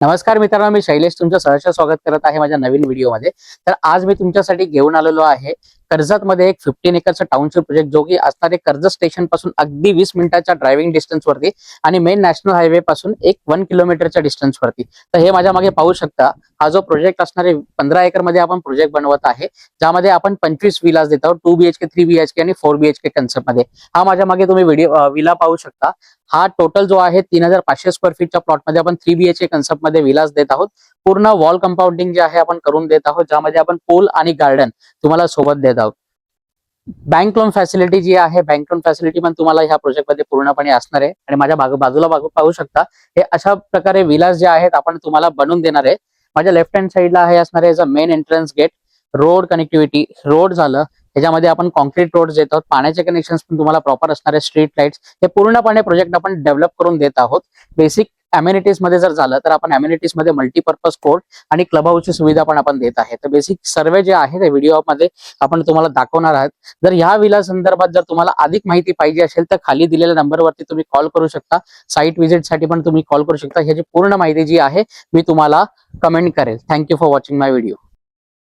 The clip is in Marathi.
नमस्कार मित्रांनो, मी शैलेश तुमचं सहर्ष स्वागत करत आहे माझ्या नवीन व्हिडिओमध्ये. तर आज मी तुमच्यासाठी घेऊन आलेलो आहे कर्जतमध्ये एक 15 एकरचा टाउनशिप प्रोजेक्ट, जो की असणार आहे कर्जत स्टेशन पासून अगदी 20 मिनिटाच्या ड्रायव्हिंग डिस्टन्स वरती आणि मेन नॅशनल हायवे पासून एक 1 किलोमीटरच्या डिस्टन्स वरती. तर हे माझ्या मागे पाहू शकता, हा जो प्रोजेक्ट असणार आहे 15 एकर मध्ये आपण प्रोजेक्ट बनवत आहे, ज्यामध्ये आपण 25 विलास देत आहोत. 2 BHK, 3 BHK आणि 4 BHK कन्सेप्ट मध्ये. हा माझ्या मागे तुम्ही विला पाहू शकता. हा टोटल जो आहे 3500 स्क्वेअर फीटच्या प्लॉट मध्ये आपण 3 BHK कन्सेप्ट मध्ये विलास देत आहोत. पूर्ण वॉल कंपाऊंडिंग जे आहे आपण करून देत आहोत, ज्यामध्ये आपण पूल आणि गार्डन तुम्हाला सोबत देत आहोत. बँक लोन फॅसिलिटी जी आहे, बँक लोन फॅसिलिटी पण तुम्हाला ह्या प्रोजेक्ट मध्ये पूर्णपणे असणार आहे. आणि माझ्या बाजूला पाहू शकता, हे अशा प्रकारे विलास जे आहेत आपण तुम्हाला बनवून देणार आहे. माझ्या लेफ्ट हँड साईडला आहे असणार आहे main entrance gate. Road connectivity, road झालं, त्याच्यामध्ये आपण कॉन्क्रीट रोड देत आहोत. पाण्याचे कनेक्शन्स पण तुम्हाला प्रॉपर असणार आहे. स्ट्रीट लाईट्स, हे पूर्णपणे प्रोजेक्ट आपण डेव्हलप करून देत आहोत. बेसिक अम्युनिटीज मध्ये जर झालं तर आपण अम्युनिटीज मध्ये मल्टीपर्पज कोर्ट आणि क्लब हाऊसची सुविधा पण आपण देत आहे. तर बेसिक सर्वे जे आहे ते व्हिडिओ मध्ये आपण तुम्हाला दाखवणार आहात. जर ह्या विला संदर्भात जर तुम्हाला अधिक माहिती पाहिजे असेल तर खाली दिलेल्या नंबरवरती तुम्ही कॉल करू शकता. साईट व्हिजिटसाठी पण तुम्ही कॉल करू शकता. ह्याची पूर्ण माहिती जी आहे मी तुम्हाला कमेंट करेल. Thank you for watching my video.